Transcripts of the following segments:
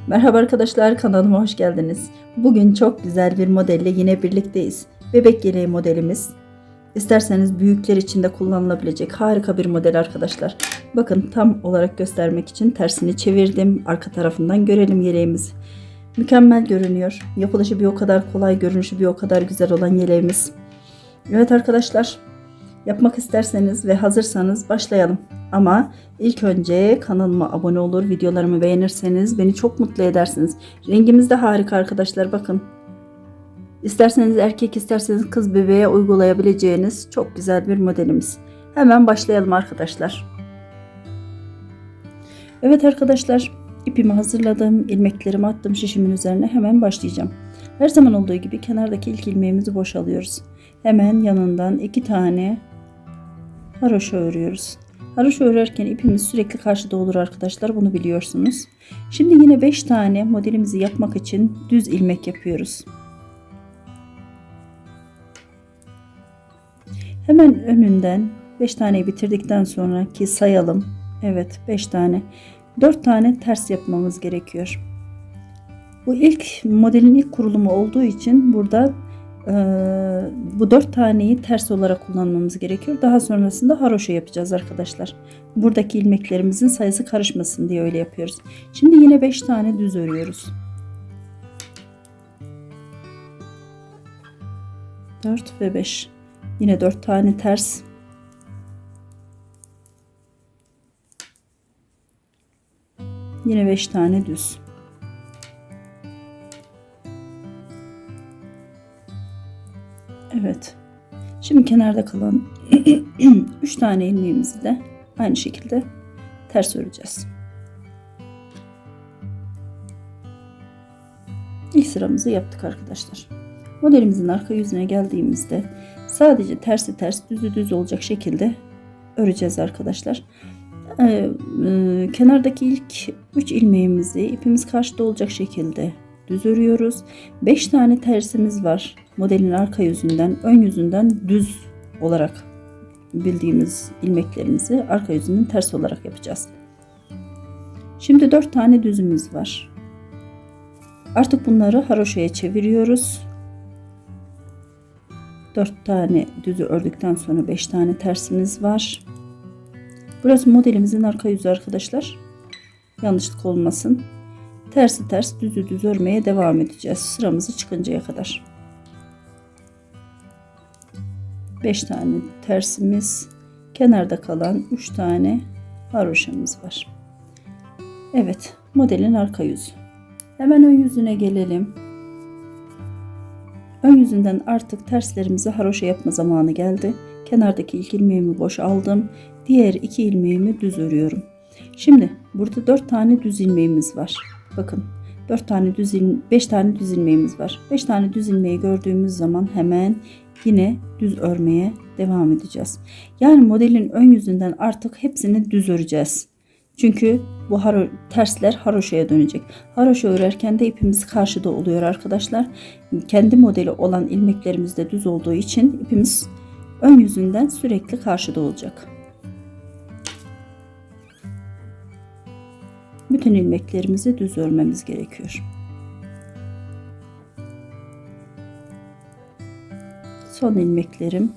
Merhaba arkadaşlar, kanalıma hoş geldiniz. Bugün çok güzel bir modelle yine birlikteyiz. Bebek yeleği modelimiz. İsterseniz büyükler için de kullanılabilecek harika bir model arkadaşlar. Bakın, tam olarak göstermek için tersini çevirdim. Arka tarafından görelim yeleğimizi. Mükemmel görünüyor. Yapılışı bir o kadar kolay, görünüşü bir o kadar güzel olan yeleğimiz. Evet arkadaşlar, yapmak isterseniz ve hazırsanız başlayalım. Ama ilk önce kanalıma abone olur, videolarımı beğenirseniz beni çok mutlu edersiniz. Rengimiz de harika arkadaşlar, bakın. İsterseniz erkek, isterseniz kız bebeğe uygulayabileceğiniz çok güzel bir modelimiz. Hemen başlayalım arkadaşlar. Evet arkadaşlar, ipimi hazırladım, ilmeklerimi attım şişimin üzerine, hemen başlayacağım. Her zaman olduğu gibi kenardaki ilk ilmeğimizi boşalıyoruz. Hemen yanından 2 tane haroşa örüyoruz. Haroşa örerken ipimiz sürekli karşıda olur arkadaşlar, bunu biliyorsunuz. Şimdi yine 5 tane modelimizi yapmak için düz ilmek yapıyoruz. Hemen önünden 5 taneyi bitirdikten sonraki sayalım. Evet, 5 tane. 4 tane ters yapmamız gerekiyor. Bu modelin ilk kurulumu olduğu için burada bu 4 taneyi ters olarak kullanmamız gerekiyor. Daha sonrasında haroşa yapacağız arkadaşlar. Buradaki ilmeklerimizin sayısı karışmasın diye öyle yapıyoruz. Şimdi yine 5 tane düz örüyoruz. 4 ve 5. Yine 4 tane ters. Yine 5 tane düz. Evet. Şimdi kenarda kalan 3 tane ilmeğimizi de aynı şekilde ters öreceğiz. İlk sıramızı yaptık arkadaşlar. Modelimizin arka yüzüne geldiğimizde sadece tersi ters, düzü düz olacak şekilde öreceğiz arkadaşlar. Kenardaki ilk 3 ilmeğimizi ipimiz karşıda olacak şekilde düz örüyoruz. 5 tane tersimiz var. Modelin arka yüzünden, ön yüzünden düz olarak bildiğimiz ilmeklerimizi arka yüzünden ters olarak yapacağız. Şimdi 4 tane düzümüz var. Artık bunları haroşaya çeviriyoruz. 4 tane düzü ördükten sonra 5 tane tersimiz var. Burası modelimizin arka yüzü arkadaşlar. Yanlışlık olmasın. Tersi ters, düzü düz örmeye devam edeceğiz sıramızı çıkıncaya kadar. 5 tane tersimiz, kenarda kalan 3 tane haroşamız var. Evet, modelin arka yüzü. Hemen ön yüzüne gelelim. Ön yüzünden artık terslerimizi haroşa yapma zamanı geldi. Kenardaki ilk ilmeğimi boş aldım. Diğer 2 ilmeğimi düz örüyorum. Şimdi burada 4 tane düz ilmeğimiz var. Bakın, 5 tane düz ilmeğimiz var. 5 tane düz ilmeği gördüğümüz zaman hemen yine düz örmeye devam edeceğiz. Yani modelin ön yüzünden artık hepsini düz öreceğiz. Çünkü bu tersler haroşaya dönecek. Haroşa örerken de ipimiz karşıda oluyor arkadaşlar. Kendi modeli olan ilmeklerimiz de düz olduğu için ipimiz ön yüzünden sürekli karşıda olacak. Bütün ilmeklerimizi düz örmemiz gerekiyor. Son ilmeklerim.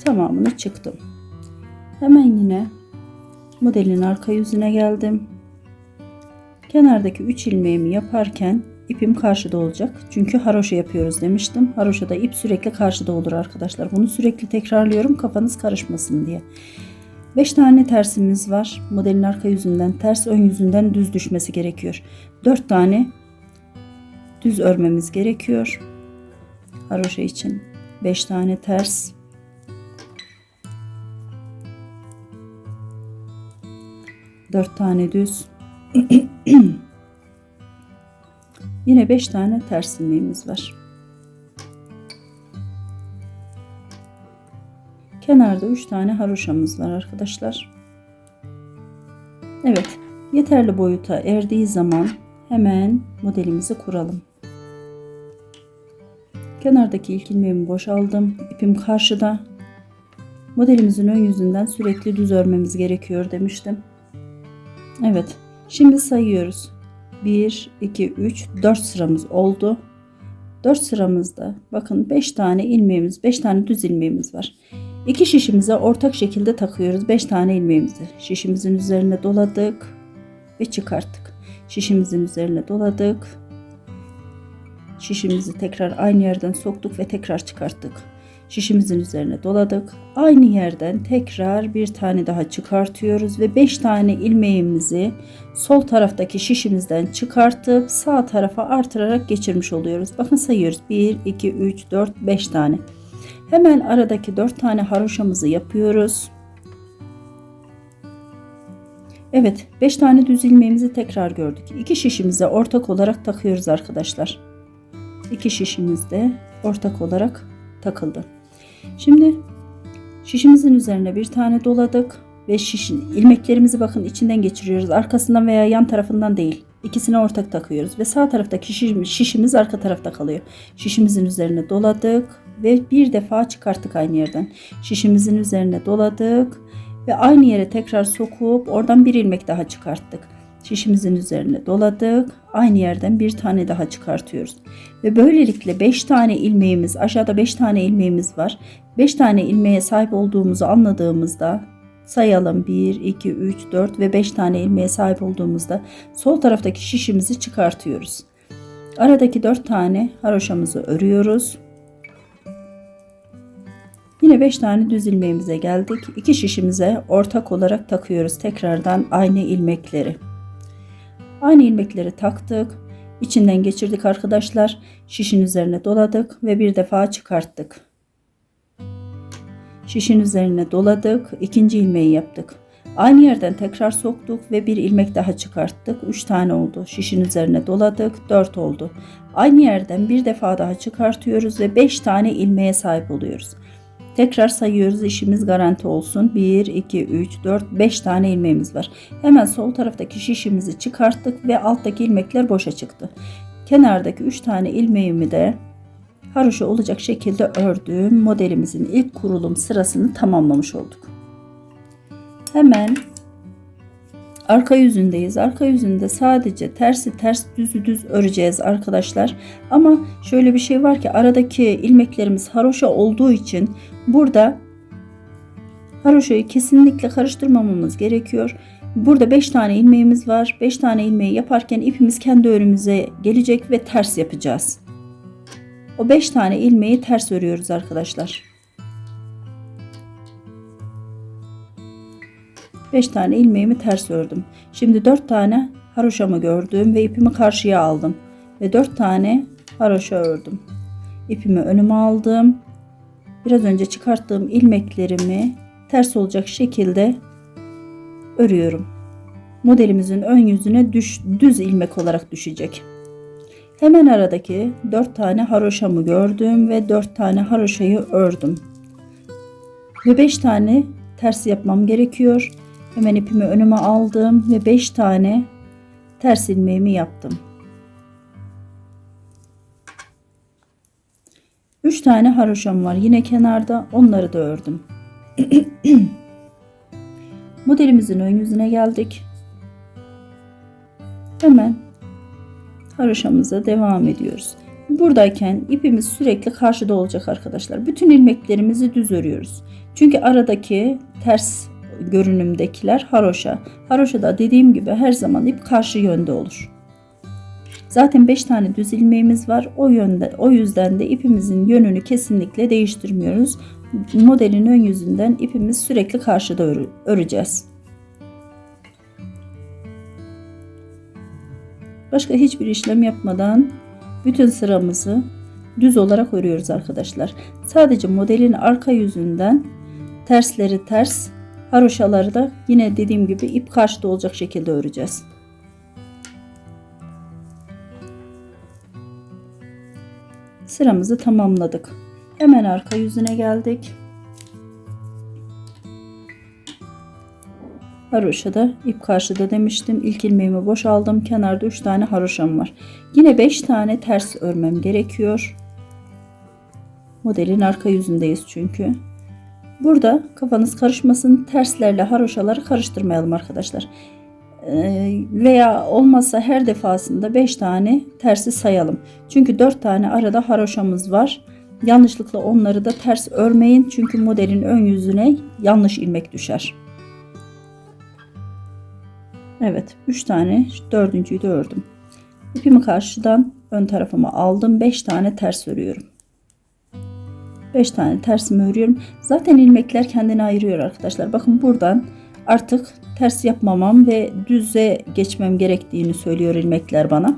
Tamamını çıktım. Hemen yine modelin arka yüzüne geldim. Kenardaki 3 ilmeğimi yaparken ipim karşıda olacak. Çünkü haroşa yapıyoruz demiştim. Haroşada ip sürekli karşıda olur arkadaşlar. Bunu sürekli tekrarlıyorum kafanız karışmasın diye. 5 tane tersimiz var. Modelin arka yüzünden ters, ön yüzünden düz düşmesi gerekiyor. 4 tane düz örmemiz gerekiyor. Haroşa için 5 tane ters. 4 tane düz. Yine 5 tane ters ilmeğimiz var. Kenarda 3 tane haroşamız var arkadaşlar. Evet, yeterli boyuta erdiği zaman hemen modelimizi kuralım. Kenardaki ilk ilmeğimi boşaldım. İpim karşıda. Modelimizin ön yüzünden sürekli düz örmemiz gerekiyor demiştim. Evet. Şimdi sayıyoruz. 1, 2, 3, 4 sıramız oldu. 4 sıramızda bakın 5 tane ilmeğimiz, 5 tane düz ilmeğimiz var. 2 şişimize ortak şekilde takıyoruz 5 tane ilmeğimizi. Şişimizin üzerine doladık ve çıkarttık. Şişimizin üzerine doladık. Şişimizi tekrar aynı yerden soktuk ve tekrar çıkarttık. Şişimizin üzerine doladık. Aynı yerden tekrar bir tane daha çıkartıyoruz ve 5 tane ilmeğimizi sol taraftaki şişimizden çıkartıp sağ tarafa artırarak geçirmiş oluyoruz. Bakın sayıyoruz. 1, 2, 3, 4, 5 tane. Hemen aradaki 4 tane haroşamızı yapıyoruz. Evet, 5 tane düz ilmeğimizi tekrar gördük. 2 şişimize ortak olarak takıyoruz arkadaşlar. 2 şişimiz de ortak olarak takıldı. Şimdi şişimizin üzerine bir tane doladık ve ilmeklerimizi bakın içinden geçiriyoruz. Arkasından veya yan tarafından değil. İkisini ortak takıyoruz ve sağ taraftaki şişimiz arka tarafta kalıyor. Şişimizin üzerine doladık ve bir defa çıkarttık aynı yerden. Şişimizin üzerine doladık ve aynı yere tekrar sokup oradan bir ilmek daha çıkarttık. Şişimizin üzerine doladık. Aynı yerden bir tane daha çıkartıyoruz. Ve böylelikle 5 tane ilmeğimiz, aşağıda 5 tane ilmeğimiz var. 5 tane ilmeğe sahip olduğumuzu anladığımızda sayalım 1, 2, 3, 4 ve 5 tane ilmeğe sahip olduğumuzda sol taraftaki şişimizi çıkartıyoruz. Aradaki 4 tane haroşamızı örüyoruz. Yine 5 tane düz ilmeğimize geldik. 2 şişimize ortak olarak takıyoruz tekrardan aynı ilmekleri. Aynı ilmekleri taktık. İçinden geçirdik arkadaşlar. Şişin üzerine doladık ve bir defa çıkarttık. Şişin üzerine doladık. İkinci ilmeği yaptık. Aynı yerden tekrar soktuk ve bir ilmek daha çıkarttık. 3 tane oldu. Şişin üzerine doladık. 4 oldu. Aynı yerden bir defa daha çıkartıyoruz ve 5 tane ilmeğe sahip oluyoruz. Tekrar sayıyoruz, işimiz garanti olsun. 1, 2, 3, 4, 5 tane ilmeğimiz var. Hemen sol taraftaki şişimizi çıkarttık ve alttaki ilmekler boşa çıktı. Kenardaki 3 tane ilmeğimi de haroşa olacak şekilde ördüm. Modelimizin ilk kurulum sırasını tamamlamış olduk. Hemen arka yüzündeyiz. Arka yüzünde sadece tersi ters, düzü düz öreceğiz arkadaşlar. Ama şöyle bir şey var ki aradaki ilmeklerimiz haroşa olduğu için burada haroşayı kesinlikle karıştırmamamız gerekiyor. Burada 5 tane ilmeğimiz var. 5 tane ilmeği yaparken ipimiz kendi önümüze gelecek ve ters yapacağız. O 5 tane ilmeği ters örüyoruz arkadaşlar. 5 tane ilmeğimi ters ördüm. Şimdi 4 tane haroşamı gördüm ve ipimi karşıya aldım. Ve 4 tane haroşa ördüm. İpimi önüme aldım. Biraz önce çıkarttığım ilmeklerimi ters olacak şekilde örüyorum. Modelimizin ön yüzüne düz ilmek olarak düşecek. Hemen aradaki 4 tane haroşamı gördüm ve 4 tane haroşayı ördüm. Ve 5 tane ters yapmam gerekiyor. Hemen ipimi önüme aldım ve 5 tane ters ilmeğimi yaptım. 3 tane haroşam var yine kenarda, onları da ördüm. Modelimizin ön yüzüne geldik. Hemen haroşamıza devam ediyoruz. Buradayken ipimiz sürekli karşıda olacak arkadaşlar. Bütün ilmeklerimizi düz örüyoruz. Çünkü aradaki ters görünümdekiler haroşa. Haroşada dediğim gibi her zaman ip karşı yönde olur. Zaten 5 tane düz ilmeğimiz var. O yüzden de ipimizin yönünü kesinlikle değiştirmiyoruz. Modelin ön yüzünden ipimiz sürekli karşıda öreceğiz. Başka hiçbir işlem yapmadan bütün sıramızı düz olarak örüyoruz arkadaşlar. Sadece modelin arka yüzünden tersleri ters, haroşaları da yine dediğim gibi ip karşıda olacak şekilde öreceğiz. Sıramızı tamamladık. Hemen arka yüzüne geldik. Haroşada ip karşıda demiştim. İlk ilmeğimi boşaldım. Kenarda 3 tane haroşam var. Yine 5 tane ters örmem gerekiyor. Modelin arka yüzündeyiz çünkü. Burada kafanız karışmasın, terslerle haroşaları karıştırmayalım arkadaşlar. Veya olmazsa her defasında 5 tane tersi sayalım. Çünkü 4 tane arada haroşamız var. Yanlışlıkla onları da ters örmeyin. Çünkü modelin ön yüzüne yanlış ilmek düşer. Evet, 3 tane, 4.'yü de ördüm. İpimi karşıdan ön tarafıma aldım. 5 tane ters örüyorum. 5 tane tersimi örüyorum. Zaten ilmekler kendini ayırıyor arkadaşlar. Bakın buradan artık ters yapmamam ve düze geçmem gerektiğini söylüyor ilmekler bana.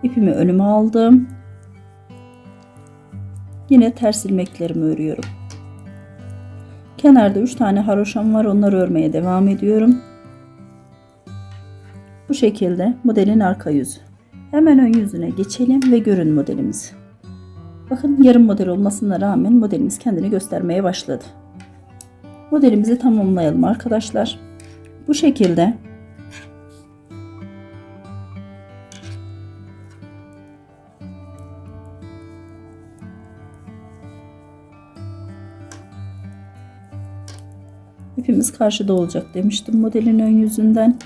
İpimi önüme aldım. Yine ters ilmeklerimi örüyorum. Kenarda 3 tane haroşam var. Onları örmeye devam ediyorum. Bu şekilde modelin arka yüzü. Hemen ön yüzüne geçelim ve görün modelimizi. Bakın yarım model olmasına rağmen modelimiz kendini göstermeye başladı. Modelimizi tamamlayalım arkadaşlar. Bu şekilde ipimiz karşıda olacak demiştim modelin ön yüzünden.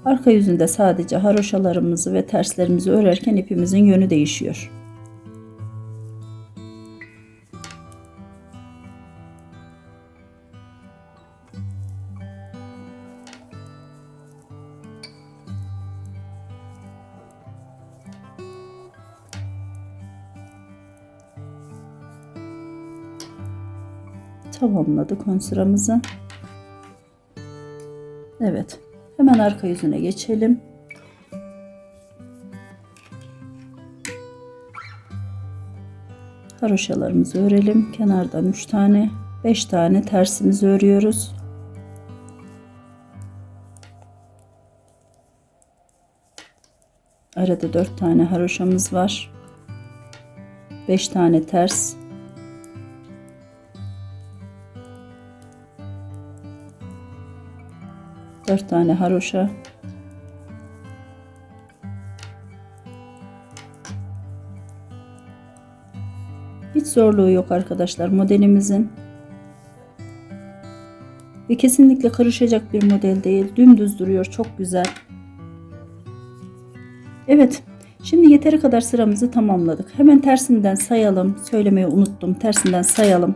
Arka yüzünde sadece haroşalarımızı ve terslerimizi örerken ipimizin yönü değişiyor. Tamamladık ön sıramızı. Evet. Hemen arka yüzüne geçelim. Haroşalarımızı örelim. Kenardan 3 tane, 5 tane tersimizi örüyoruz. Arada 4 tane haroşamız var. 5 tane ters. Dört tane haroşa. Hiç zorluğu yok arkadaşlar modelimizin. Ve kesinlikle karışacak bir model değil. Dümdüz duruyor. Çok güzel. Evet. Şimdi yeteri kadar sıramızı tamamladık. Hemen tersinden sayalım. Söylemeyi unuttum. Tersinden sayalım.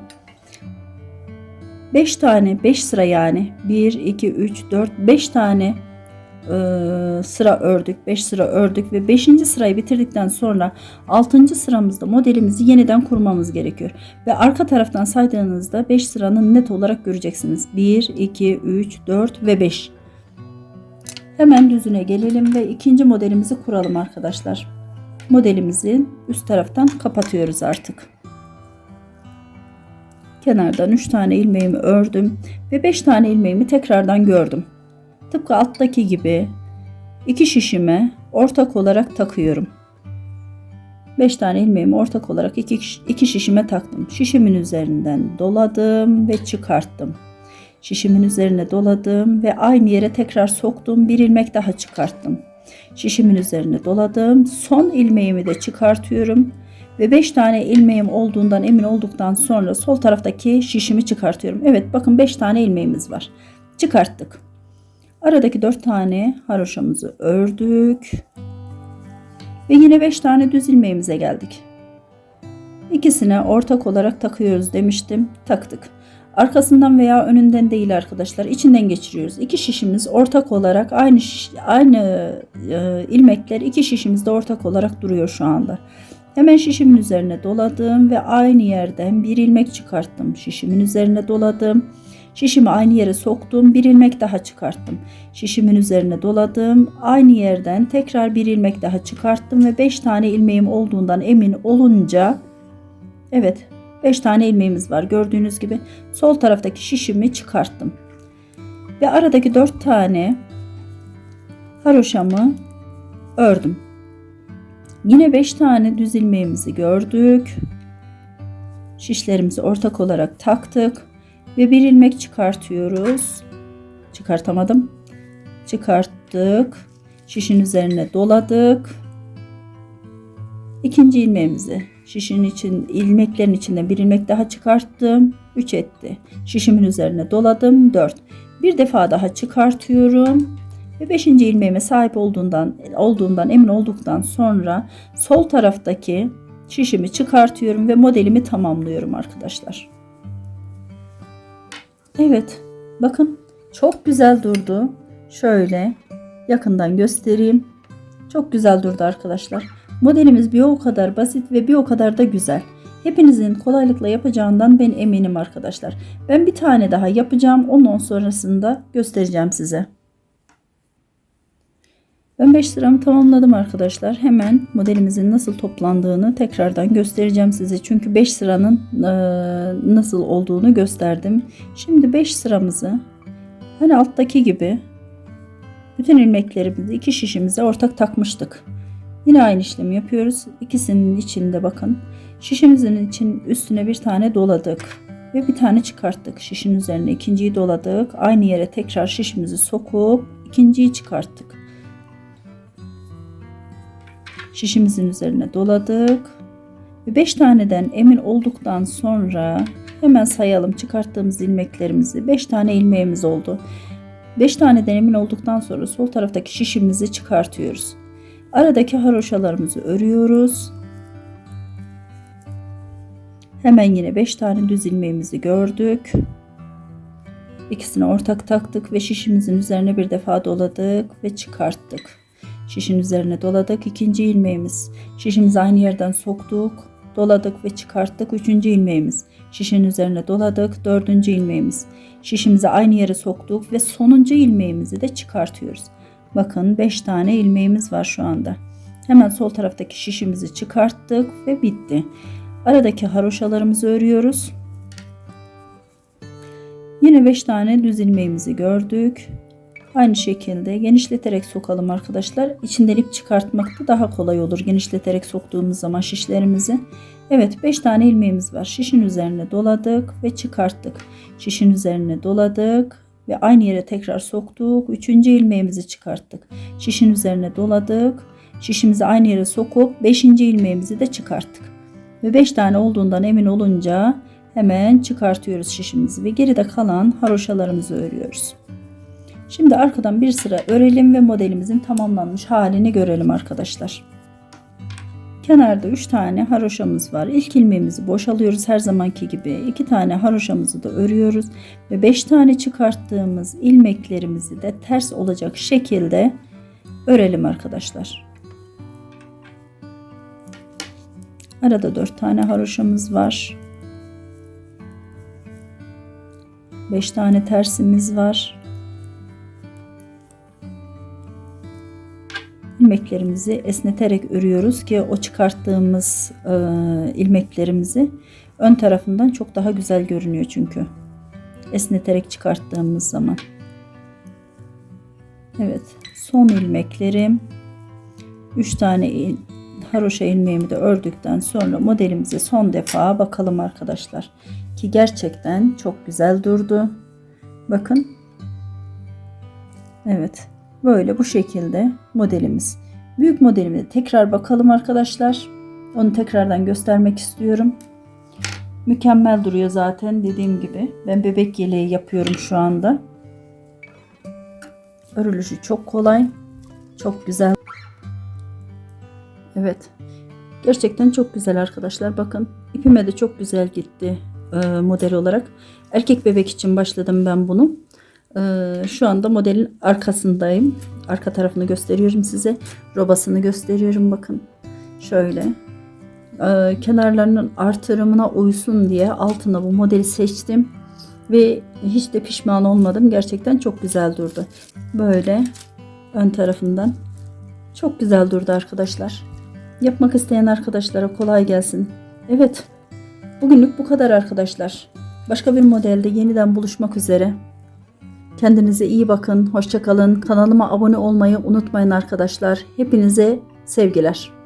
5 tane 5 sıra yani 1 2 3 4 5 tane sıra ördük, 5 sıra ördük ve 5. sırayı bitirdikten sonra 6. sıramızda modelimizi yeniden kurmamız gerekiyor ve arka taraftan saydığınızda 5 sıranın net olarak göreceksiniz. 1 2 3 4 ve 5. Hemen düzüne gelelim ve ikinci modelimizi kuralım arkadaşlar. Modelimizi üst taraftan kapatıyoruz artık. Kenardan 3 tane ilmeğimi ördüm ve 5 tane ilmeğimi tekrardan gördüm. Tıpkı alttaki gibi 2 şişime ortak olarak takıyorum. 5 tane ilmeğimi ortak olarak 2 şişime taktım. Şişimin üzerinden doladım ve çıkarttım. Şişimin üzerine doladım ve aynı yere tekrar soktum. Bir ilmek daha çıkarttım. Şişimin üzerine doladım. Son ilmeğimi de çıkartıyorum. Ve 5 tane ilmeğim olduğundan emin olduktan sonra sol taraftaki şişimi çıkartıyorum. Evet bakın 5 tane ilmeğimiz var. Çıkarttık. Aradaki 4 tane haroşamızı ördük. Ve yine 5 tane düz ilmeğimize geldik. İkisine ortak olarak takıyoruz demiştim. Taktık. Arkasından veya önünden değil arkadaşlar. İçinden geçiriyoruz. 2 şişimiz ortak olarak aynı ilmekler 2 şişimizde ortak olarak duruyor şu anda. Hemen şişimin üzerine doladım ve aynı yerden bir ilmek çıkarttım. Şişimin üzerine doladım. Şişimi aynı yere soktum. Bir ilmek daha çıkarttım. Şişimin üzerine doladım. Aynı yerden tekrar bir ilmek daha çıkarttım ve 5 tane ilmeğim olduğundan emin olunca evet 5 tane ilmeğimiz var. Gördüğünüz gibi sol taraftaki şişimi çıkarttım. Ve aradaki 4 tane haroşamı ördüm. Yine 5 tane düz ilmeğimizi gördük. Şişlerimizi ortak olarak taktık. Ve bir ilmek çıkartıyoruz. Çıkartamadım. Çıkarttık. Şişin üzerine doladık. İkinci ilmeğimizi şişin için ilmeklerin içinden bir ilmek daha çıkarttım. 3 etti. Şişimin üzerine doladım. 4. Bir defa daha çıkartıyorum. Ve 5. ilmeğime sahip olduğundan emin olduktan sonra sol taraftaki şişimi çıkartıyorum ve modelimi tamamlıyorum arkadaşlar. Evet, bakın çok güzel durdu. Şöyle yakından göstereyim. Çok güzel durdu arkadaşlar. Modelimiz bir o kadar basit ve bir o kadar da güzel. Hepinizin kolaylıkla yapacağından ben eminim arkadaşlar. Ben bir tane daha yapacağım. Ondan sonrasında göstereceğim size. Ben 5 sıramı tamamladım arkadaşlar. Hemen modelimizin nasıl toplandığını tekrardan göstereceğim size. Çünkü 5 sıranın nasıl olduğunu gösterdim. Şimdi 5 sıramızı hani alttaki gibi bütün ilmeklerimizi iki şişimize ortak takmıştık. Yine aynı işlemi yapıyoruz. İkisinin içinde bakın. Şişimizin için üstüne bir tane doladık. Ve bir tane çıkarttık. Şişin üzerine ikinciyi doladık. Aynı yere tekrar şişimizi sokup ikinciyi çıkarttık. Şişimizin üzerine doladık. Ve 5 taneden emin olduktan sonra hemen sayalım çıkarttığımız ilmeklerimizi. 5 tane ilmeğimiz oldu. 5 taneden emin olduktan sonra sol taraftaki şişimizi çıkartıyoruz. Aradaki haroşalarımızı örüyoruz. Hemen yine 5 tane düz ilmeğimizi gördük. İkisini ortak taktık ve şişimizin üzerine bir defa doladık ve çıkarttık. Şişin üzerine doladık. İkinci ilmeğimiz. Şişimizi aynı yerden soktuk. Doladık ve çıkarttık. Üçüncü ilmeğimiz. Şişin üzerine doladık. Dördüncü ilmeğimiz. Şişimizi aynı yere soktuk ve sonuncu ilmeğimizi de çıkartıyoruz. Bakın 5 tane ilmeğimiz var şu anda. Hemen sol taraftaki şişimizi çıkarttık ve bitti. Aradaki haroşalarımızı örüyoruz. Yine 5 tane düz ilmeğimizi gördük. Aynı şekilde genişleterek sokalım arkadaşlar. İçinden ip çıkartmak da daha kolay olur. Genişleterek soktuğumuz zaman şişlerimizi. Evet 5 tane ilmeğimiz var. Şişin üzerine doladık ve çıkarttık. Şişin üzerine doladık ve aynı yere tekrar soktuk. Üçüncü ilmeğimizi çıkarttık. Şişin üzerine doladık. Şişimizi aynı yere sokup 5. ilmeğimizi de çıkarttık. Ve 5 tane olduğundan emin olunca hemen çıkartıyoruz şişimizi ve geride kalan haroşalarımızı örüyoruz. Şimdi arkadan bir sıra örelim ve modelimizin tamamlanmış halini görelim arkadaşlar. Kenarda 3 tane haroşamız var. İlk ilmeğimizi boşalıyoruz her zamanki gibi. 2 tane haroşamızı da örüyoruz ve 5 tane çıkarttığımız ilmeklerimizi de ters olacak şekilde örelim arkadaşlar. Arada 4 tane haroşamız var. 5 tane tersimiz var. İlmeklerimizi esneterek örüyoruz ki o çıkarttığımız ilmeklerimizi ön tarafından çok daha güzel görünüyor çünkü. Esneterek çıkarttığımız zaman. Evet, son ilmeklerim. 3 tane haroşa ilmeğimi de ördükten sonra modelimize son defa bakalım arkadaşlar. Ki gerçekten çok güzel durdu. Bakın. Evet. Böyle bu şekilde modelimiz. Büyük modelime tekrar bakalım arkadaşlar. Onu tekrardan göstermek istiyorum. Mükemmel duruyor zaten dediğim gibi. Ben bebek yeleği yapıyorum şu anda. Örülüşü çok kolay. Çok güzel. Evet. Gerçekten çok güzel arkadaşlar. Bakın ipime de çok güzel gitti model olarak. Erkek bebek için başladım ben bunu. Şu anda modelin arkasındayım. Arka tarafını gösteriyorum size. Robasını gösteriyorum bakın. Şöyle. Kenarlarının artırımına uysun diye altına bu modeli seçtim. Ve hiç de pişman olmadım. Gerçekten çok güzel durdu. Böyle ön tarafından. Çok güzel durdu arkadaşlar. Yapmak isteyen arkadaşlara kolay gelsin. Evet. Bugünlük bu kadar arkadaşlar. Başka bir modelde yeniden buluşmak üzere. Kendinize iyi bakın. Hoşça kalın. Kanalıma abone olmayı unutmayın arkadaşlar. Hepinize sevgiler.